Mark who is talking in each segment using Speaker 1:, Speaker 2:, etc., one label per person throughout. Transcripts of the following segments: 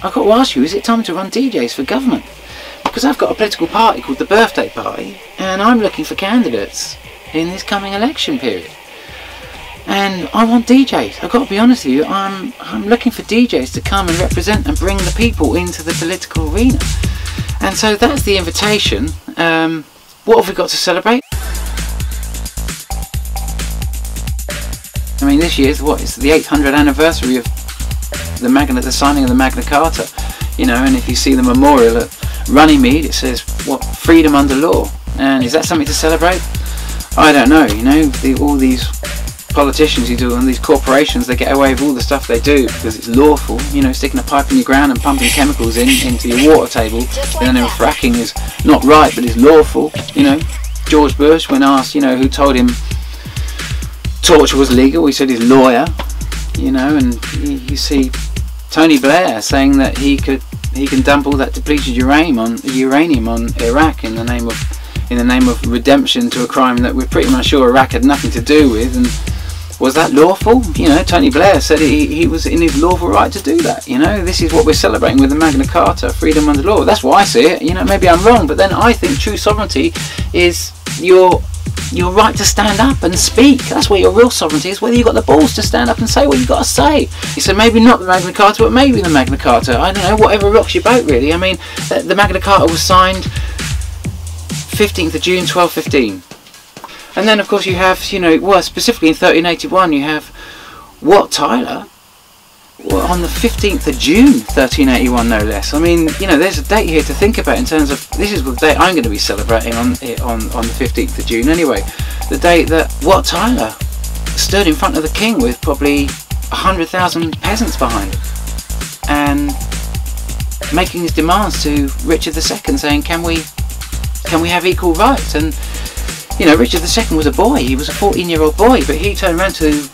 Speaker 1: I've got to ask you, is it time to run DJs for government? Because I've got a political party called the Birthday Party, and I'm looking for candidates in this coming election period. And I want DJs. I've got to be honest with you, I'm looking for DJs to come and represent and bring the people into the political arena. And so that's the invitation. What have we got to celebrate? I mean, this year's what? It's the 800th anniversary of the signing of the Magna Carta. You know, and if you see the memorial at Runnymede, it says, what, freedom under law. And is that something to celebrate? I don't know. You know, all these politicians who do, and these corporations, they get away with all the stuff they do because it's lawful. You know, sticking a pipe in your ground and pumping chemicals into your water table. And then fracking is not right, but it's lawful. You know, George Bush, when asked, you know, who told him torture was legal, he said his lawyer. You know, and you see Tony Blair saying that he can dump all that depleted uranium on Iraq in the name of redemption to a crime that we're pretty much sure Iraq had nothing to do with. And was that lawful? You know, Tony Blair said he was in his lawful right to do that. You know, this is what we're celebrating with the Magna Carta, freedom under law. That's why I see it. You know, maybe I'm wrong, but then I think true sovereignty is your right to stand up and speak. That's where your real sovereignty is, whether you've got the balls to stand up and say what you've got to say. He said maybe not the Magna Carta, but maybe the Magna Carta. I don't know, whatever rocks your boat really. I mean, the Magna Carta was signed 15th of June 1215. And then of course you have, you know, well, specifically in 1381 you have Wat Tyler on the 15th of June 1381, no less. I mean, you know, there's a date here to think about in terms of, this is the date I'm going to be celebrating on the 15th of June anyway. The date that Wat Tyler stood in front of the king with probably 100,000 peasants behind him and making his demands to Richard II, saying, can we have equal rights? And you know, Richard II was a boy, he was a 14-year-old boy, but he turned around to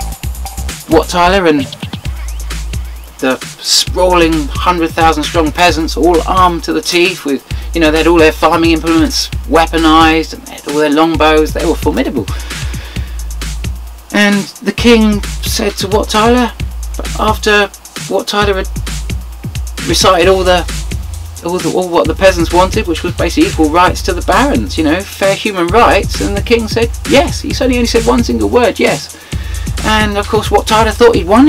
Speaker 1: Wat Tyler and the sprawling 100,000 strong peasants, all armed to the teeth with, you know, they had all their farming implements weaponized and they had all their longbows. They were formidable. And the king said to Wat Tyler, after Wat Tyler had recited all what the peasants wanted, which was basically equal rights to the barons, you know, fair human rights, and the king said yes. He only said one single word, yes. And of course Wat Tyler thought he'd won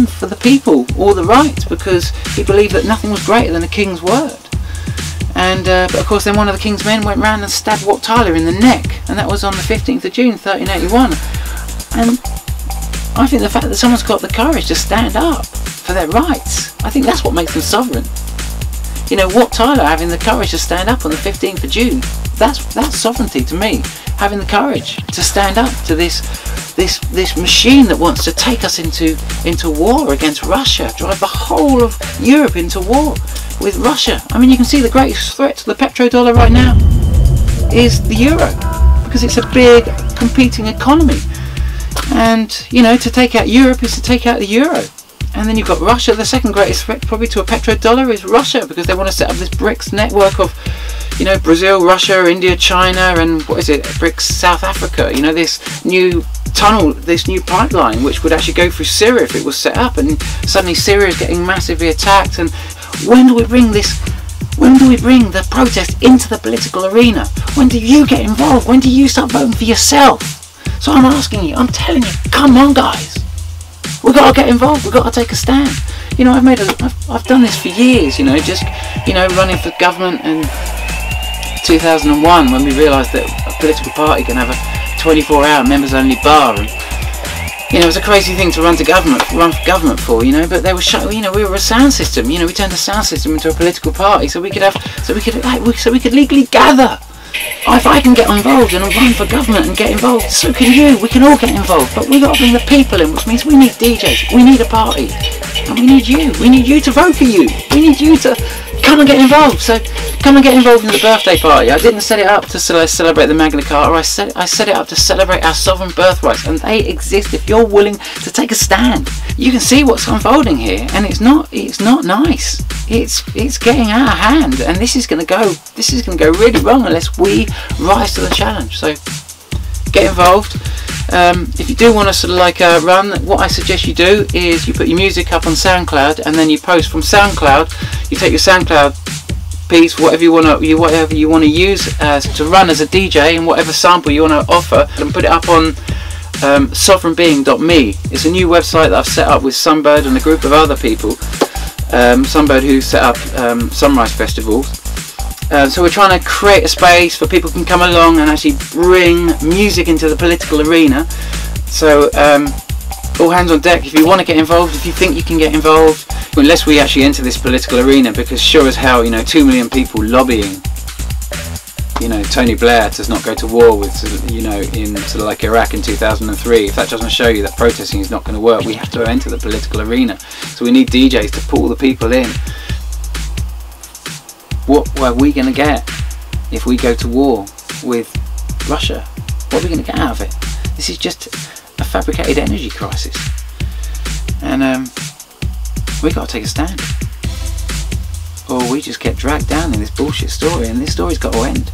Speaker 1: for the people all the rights, because he believed that nothing was greater than a king's word. And but of course then one of the king's men went round and stabbed Wat Tyler in the neck, and that was on the 15th of June 1381. And I think the fact that someone's got the courage to stand up for their rights, I think that's what makes them sovereign. You know, Wat Tyler having the courage to stand up on the 15th of June, that's sovereignty to me. Having the courage to stand up to this machine that wants to take us into war against Russia, drive the whole of Europe into war with Russia. I mean, you can see the greatest threat to the petrodollar right now is the euro, because it's a big competing economy. And, you know, to take out Europe is to take out the euro. And then you've got Russia. The second greatest threat probably to a petrodollar is Russia, because they want to set up this BRICS network of, you know, Brazil, Russia, India, China, and what is it, BRICS South Africa. You know, this new tunnel, this new pipeline, which would actually go through Syria if it was set up, and suddenly Syria is getting massively attacked. And when do we bring this? When do we bring the protest into the political arena? When do you get involved? When do you start voting for yourself? So I'm asking you, I'm telling you, come on guys. We've got to get involved, we've got to take a stand. You know, I've done this for years, you know, just, you know, running for government in 2001 when we realised that a political party can have a 24-hour members-only bar. And, you know, it was a crazy thing to run for government for, you know, but they were you know, we were a sound system, you know, we turned the sound system into a political party so we could legally gather. If I can get involved and run for government and get involved, so can you. We can all get involved, but we've got to bring the people in, which means we need DJs, we need a party, and we need you. We need you to vote for you. We need you to come and get involved. So come and get involved in the birthday party. I didn't set it up to celebrate the Magna Carta. I set it up to celebrate our sovereign birthrights, and they exist if you're willing to take a stand. You can see what's unfolding here, and it's not nice. It's getting out of hand, and this is going to go really wrong unless we rise to the challenge. So get involved. If you do want to sort of like run, what I suggest you do is you put your music up on SoundCloud, and then you post from SoundCloud You take your SoundCloud piece, whatever you want to use to run as a DJ, and whatever sample you want to offer, and put it up on sovereignbeing.me. It's a new website that I've set up with Sunbird and a group of other people. Sunbird, who set up Sunrise Festivals. So we're trying to create a space for people can come along and actually bring music into the political arena. So all hands on deck if you want to get involved, if you think you can get involved, unless we actually enter this political arena, because sure as hell, 2 million people lobbying, Tony Blair does not go to war with, in sort of like Iraq in 2003. If that doesn't show you that protesting is not going to work, we have to enter the political arena. So we need DJs to pull the people in. What are we going to get if we go to war with Russia? What are we going to get out of it? This is just a fabricated energy crisis, and we've got to take a stand, or we just get dragged down in this bullshit story, and this story's got to end.